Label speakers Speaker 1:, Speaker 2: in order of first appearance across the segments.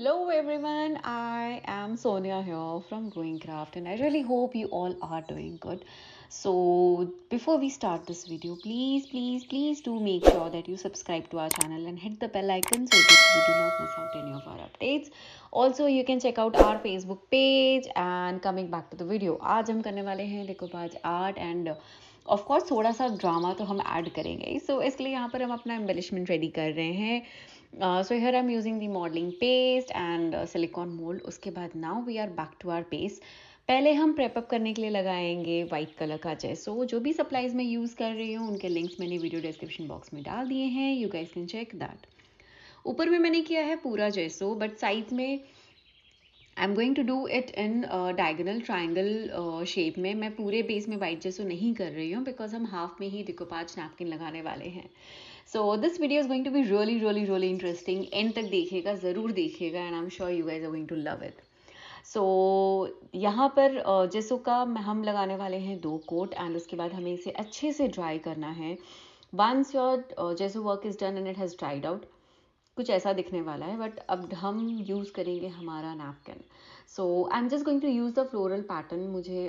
Speaker 1: Hello everyone, I am Sonia here from Growing Craft and I really hope you all are doing good. So before we start this video, please do make sure that you subscribe to our channel and hit the bell icon so that you do not miss out any of our updates. Also you can check out our Facebook page. And coming back to the video, आज हम करने वाले हैं decoupage art and of course थोड़ा सा drama तो हम add करेंगे. सो इसलिए यहाँ पर हम अपना एम्बेलिशमेंट रेडी कर रहे हैं. So here I am using the modelling paste and silicone mould. उसके बाद now we are back to our page. पहले हम प्रेपअप करने के लिए लगाएंगे वाइट कलर का जेसो. जो भी सप्लाईज मैं यूज़ कर रही हूँ उनके लिंक्स मैंने वीडियो डिस्क्रिप्शन बॉक्स में डाल दिए हैं. You guys can check that. ऊपर में मैंने किया है पूरा जेसो, बट साइड में I am going to do it in diagonal triangle shape में. मैं पूरे बेस में वाइट जेसो नहीं कर रही हूँ बिकॉज हम हाफ में ही डिकोपाज नैपकिन लगाने वाले हैं. So this video is going to be really interesting. End तक देखिएगा, ज़रूर देखिएगा and I am sure you guys are going to love it. So यहाँ पर जेसो का हम लगाने वाले हैं 2 कोट एंड उसके बाद हमें इसे अच्छे से ड्राई करना है. Once your gesso work is done and it has dried out, कुछ ऐसा दिखने वाला है. बट अब हम यूज़ करेंगे हमारा napkin. So I am just going to use the floral pattern. मुझे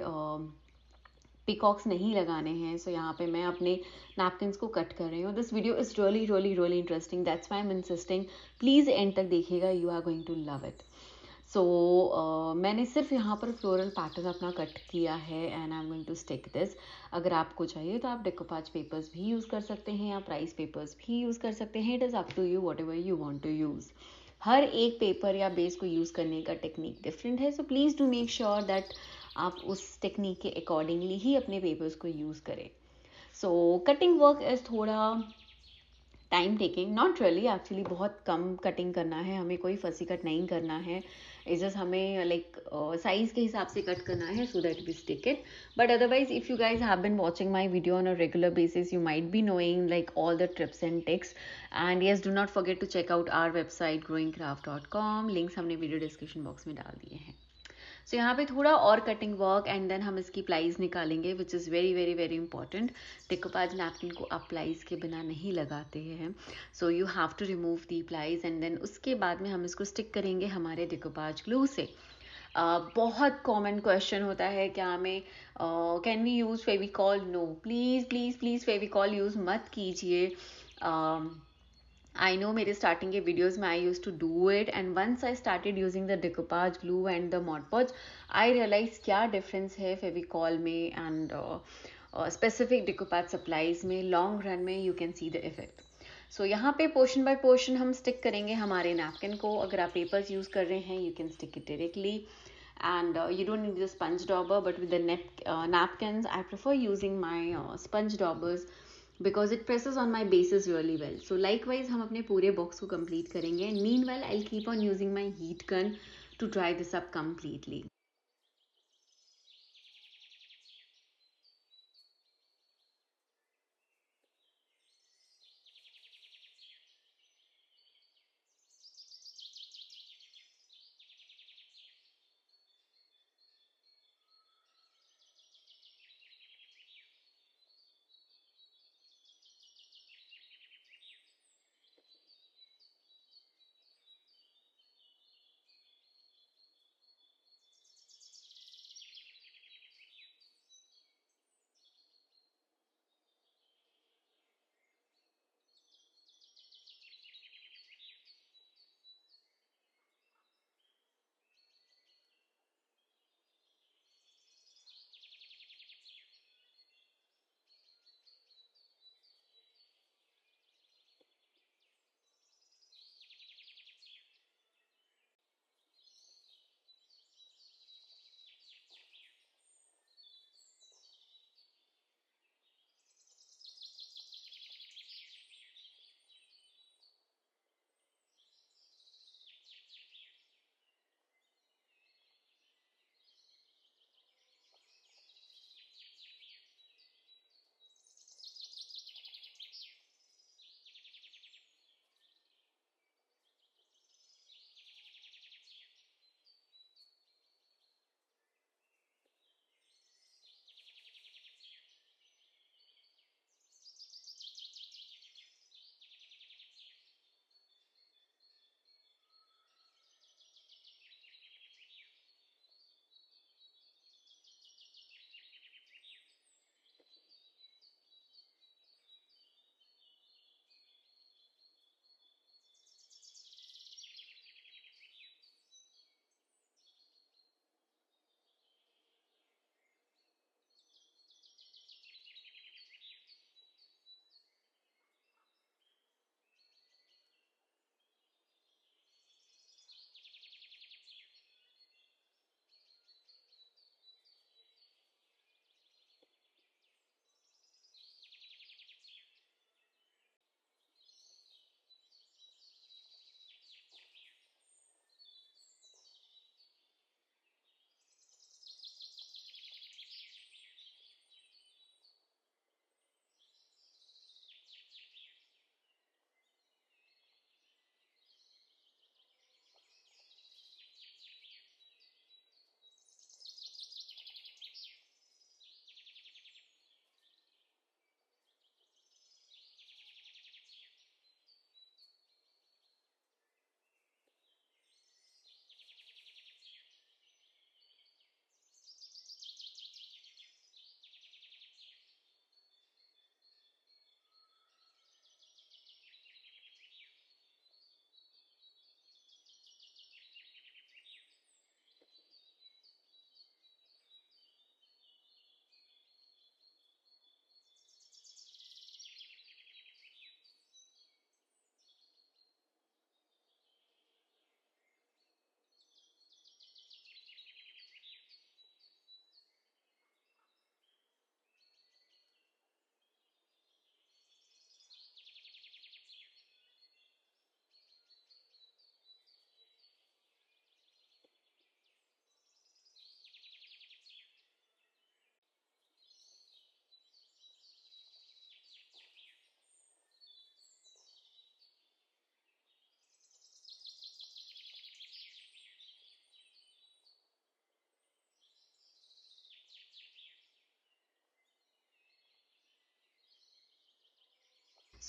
Speaker 1: पिकॉक्स नहीं लगाने हैं. सो यहाँ पे मैं अपने नैपकिन्स को कट कर रही हूँ. This video is really interesting. That's why I am insisting. Please end तक देखिएगा, you are going to love it. So मैंने सिर्फ यहाँ पर फ्लोरल पैटर्न अपना कट किया है and I am going to stick this. अगर आपको चाहिए तो आप डेकोपाज पेपर्स भी यूज़ कर सकते हैं या प्राइस पेपर्स भी यूज़ कर सकते हैं. It is up to you whatever you want to use. हर एक पेपर या बेस को यूज़ करने का टेक्निक डिफरेंट है. So please do make sure that आप उस टेक्निक के अकॉर्डिंगली ही अपने पेपर्स को यूज़ करें. सो कटिंग वर्क इज़ थोड़ा time taking, not really actually. बहुत कम कटिंग करना है हमें, कोई फसी कट नहीं करना है. इज जस्ट हमें लाइक साइज़ के हिसाब से कट करना है so that we stick it. But otherwise if you guys have been watching my video on a regular basis, you might be knowing like all the tips and tricks. And yes, do not forget to check out our website growingcraft.com. Links हमने video description box में डाल दिए हैं. सो यहाँ पे थोड़ा और cutting work and then हम इसकी प्लाईज निकालेंगे, which is very important. Decoupage napkin को आप प्लाईज के बिना नहीं लगाते हैं. So you have to remove the plies and then उसके बाद में हम इसको स्टिक करेंगे हमारे डिकोपाज ग्लू से. बहुत कॉमन क्वेश्चन होता है क्या हमें can we use Fevicol. No, please Fevicol use मत कीजिए. I know मेरे स्टार्टिंग के वीडियोज़ में I used to do it and once I started using the decoupage glue and the Mod Podge, I realized क्या डिफरेंस है फेविकॉल में एंड स्पेसिफिक decoupage सप्लाईज में. Long run में you can see the effect. So यहाँ पे portion by portion हम stick करेंगे हमारे नैपकिन को. अगर आप पेपर्स यूज़ कर रहे हैं you can stick it directly and you don't need the sponge dauber, but with the napkins I prefer using my sponge daubers because it presses on my bases really well. So likewise हम अपने पूरे box को complete करेंगे and meanwhile I'll keep on using my heat gun to dry this up completely.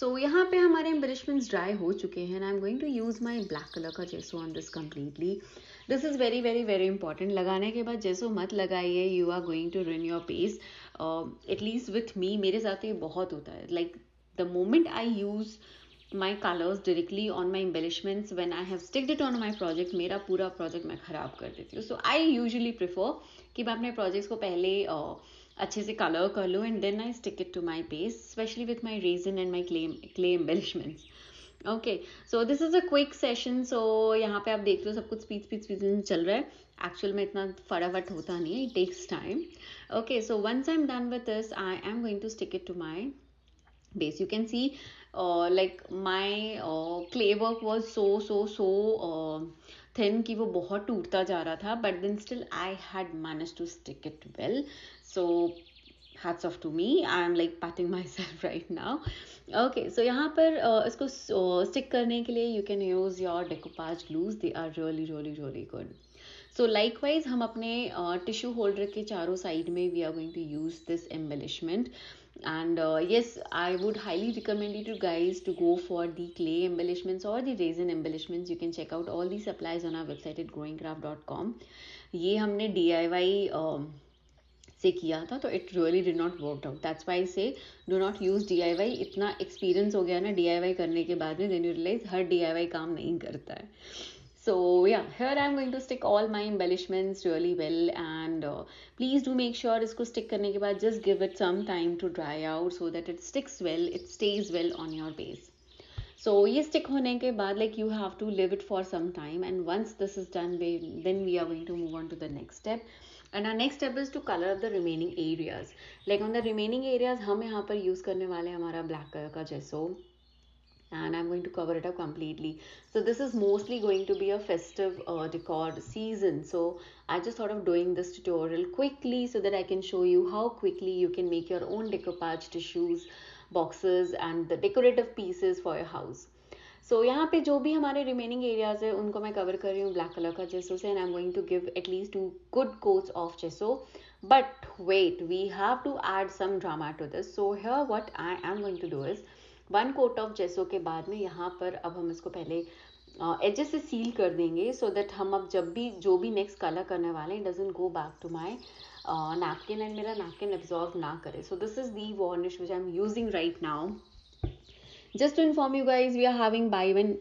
Speaker 1: सो यहाँ पे हमारे embellishments dry हो चुके हैं and I am going to use my black colour का gesso on this completely. This is very very very important. लगाने के बाद जेसो मत लगाइए, you are going to ruin your face. At least with me, मेरे साथ तो ये बहुत होता है. Like the moment I use my colors directly on my embellishments, when I have sticked it on my project, मेरा पूरा project मैं ख़राब कर देती हूँ. So I usually prefer कि मैं अपने projects को पहले अच्छे से color कर लूँ and then I stick it to my base, especially with my resin and my clay embellishments. Okay, so this is a quick session. So यहाँ पे आप देख लो सब कुछ speed चल रहा है. Actual में इतना फटाफट होता नहीं है, it takes time. Okay, so once I'm done with this, I am going to stick it to my base. You can see like my clay work was so thin कि वो बहुत टूटता जा रहा था, but then still I had managed to stick it well. So hats off to me. I am like patting myself right now. Okay, so यहाँ पर इसको stick करने के लिए you can use your decoupage glues. They are really good. So likewise हम अपने tissue holder के चारों साइड में we are going to use this embellishment. And yes, I would highly recommend you guys to go for the clay embellishments or the resin embellishments. You can check out all the supplies on our website at growingcraft.com. ये हमने DIY से किया था, तो it really did not work out. That's why say do not use DIY. इतना experience हो गया ना DIY करने के बाद में, देन यू रियलाइज हर DIY काम नहीं करता है. So yeah, here I'm going to stick all my embellishments really well, and please do make sure इसको stick करने के बाद just give it some time to dry out so that it sticks well, it stays well on your base. So ये stick होने के बाद like you have to leave it for some time, and once this is done, then we are going to move on to the next step. And our next step is to color up the remaining areas. Like on the remaining areas हम यहाँ पर use करने वाले हैं हमारा black color का gesso, and I'm going to cover it up completely. So this is mostly going to be a festive decor season, so I just thought of doing this tutorial quickly so that I can show you how quickly you can make your own decoupage tissues, boxes and the decorative pieces for your house. So यहाँ पे जो भी हमारे remaining areas है उनको मैं cover कर रही हूँ black color का gesso से, and I'm going to give at least 2 good coats of gesso. But wait, we have to add some drama to this. So here what I am going to do is 1 coat of gesso के बाद में यहाँ पर अब हम इसको पहले edges से सील कर देंगे, सो दैट हम अब जब भी जो भी नेक्स्ट कलर करने वाले हैं doesn't go back to my napkin and मेरा नैपकिन एब्जॉर्व ना करे. So this is the varnish which I am using right now. Just to inform you guys, we are having buy one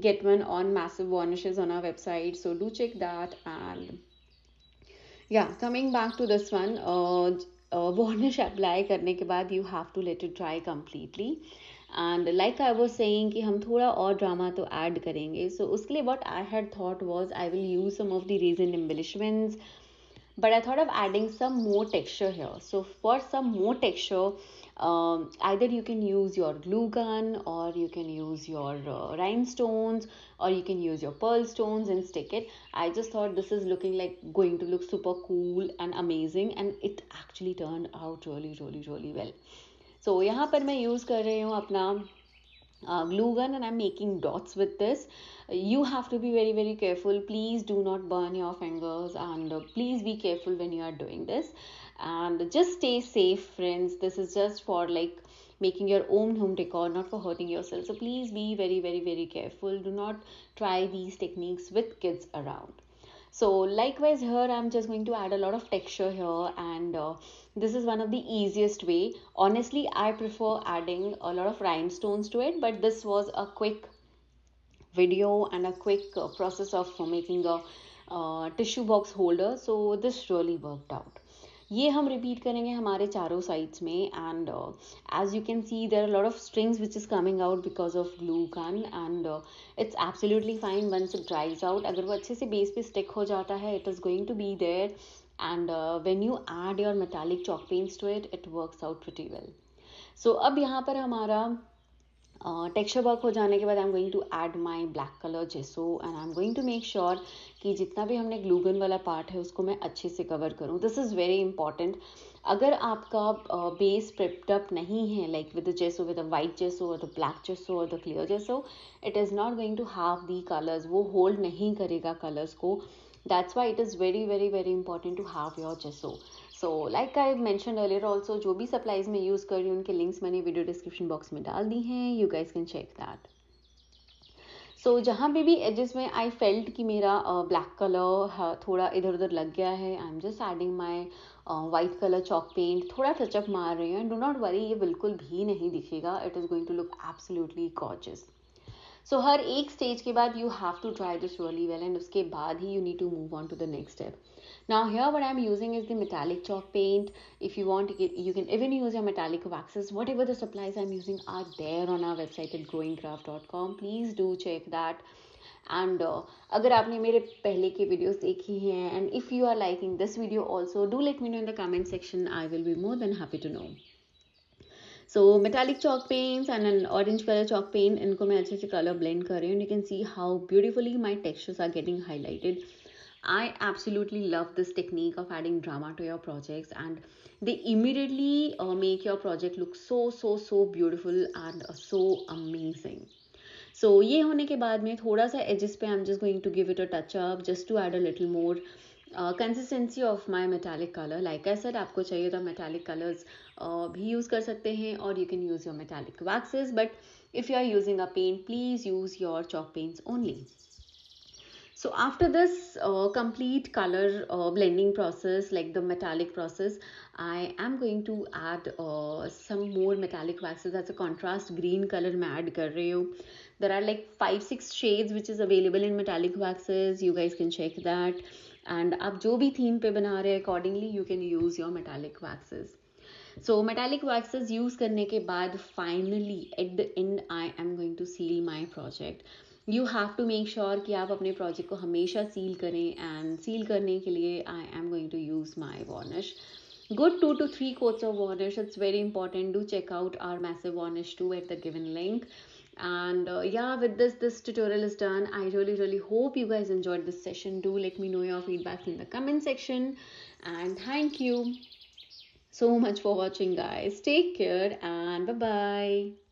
Speaker 1: get one on massive varnishes on our website, so do check that. And yeah, coming back to this one, varnish apply करने के बाद you have to let it dry completely. And like I was saying कि हम थोड़ा और drama तो add करेंगे. So उसके लिए what I had thought was I will use some of the resin embellishments, but I thought of adding some more texture here. So for some more texture, either you can use your glue gun, or you can use your rhinestones, or you can use your pearl stones and stick it. I just thought this is looking like going to look super cool and amazing, and it actually turned out really well. So यहाँ पर मैं use कर रही हूँ अपना glue gun, and I'm making dots with this. You have to be very careful. Please do not burn your fingers, and please be careful when you are doing this, and just stay safe, friends. This is just for like making your own home decor, not for hurting yourself. So please be very careful. Do not try these techniques with kids around. So likewise here I'm just going to add a lot of texture here, and this is one of the easiest way. Honestly, I prefer adding a lot of rhinestones to it, but this was a quick video and a quick process of making a tissue box holder, so this really worked out. ये हम repeat करेंगे हमारे चारों sides में, and as you can see there are lot of strings which is coming out because of glue gun, and it's absolutely fine once it dries out. अगर वो अच्छे से बेस पे स्टिक हो जाता है, it is going to be there, and when you add your metallic chalk paints to it, it works out pretty well. So अब यहाँ पर हमारा टेक्सचर वर्क हो जाने के बाद I am going to add my black colour gesso, and I am going to make sure कि जितना भी हमने ग्लूगन वाला पार्ट है उसको मैं अच्छे से कवर करूँ. This is very important. अगर आपका बेस प्रिप्ड अप नहीं है, like with the gesso, with the white gesso और द ब्लैक जेसो और the clear gesso, it is not going to have the colours. वो होल्ड नहीं करेगा कलर्स को. That's why it is very important to have your gesso. So like I mention earlier also, जो भी supplies मैं use कर रही हूँ उनके लिंक्स मैंने वीडियो डिस्क्रिप्शन बॉक्स में डाल दी हैं, you guys can check that. So जहाँ पे भी एजेस में आई फेल्ट कि मेरा ब्लैक कलर थोड़ा इधर उधर लग गया है, I am just adding my white colour chalk paint, थोड़ा टचअप मार रही हूँ. एंड डू नॉट वरी, ये बिल्कुल भी नहीं दिखेगा, it is going to look absolutely gorgeous. So हर एक स्टेज के बाद you have to try this really well, and उसके बाद ही you need to move on to the next step. Now here what I'm using is the metallic chalk paint. If you want, you can even use your metallic waxes. Whatever the supplies I'm using are there on our website at growingcraft.com. Please do check that. And अगर आपने मेरे पहले के videos देखी हैं, and if you are liking this video also, do let me know in the comment section. I will be more than happy to know. So metallic chalk paints and an orange color chalk paint, इनको मैं अच्छे से color blend कर रही हूँ. You can see how beautifully my textures are getting highlighted. I absolutely love this technique of adding drama to your projects, and they immediately make your project look so beautiful and so amazing. So ये होने के बाद में थोड़ा सा edges पे I'm just going to give it a touch up just to add a little more consistency of my metallic color. Like I said, आपको चाहिए तो metallic colors भी use कर सकते हैं, or you can use your metallic waxes, but if you are using a paint, please use your chalk paints only. So after this complete color blending process, like the metallic process, I am going to add some more metallic waxes. That's a contrast green color मैं add कर रही हूँ. There are like 5-6 shades which is available in metallic waxes. You guys can check that. And आप जो भी theme पे बना रहे हैं, accordingly you can use your metallic waxes. So metallic waxes use करने के बाद finally at the end I am going to seal my project. You have to make sure कि आप अपने project को हमेशा seal करें, and seal करने के लिए I am going to use my varnish. Good 2 to 3 coats of varnish. It's very important. Do check out our massive varnish too at the given link. And yeah, with this tutorial is done. I really hope you guys enjoyed this session. Do let me know your feedback in the comment section, and thank you so much for watching, guys. Take care and bye bye.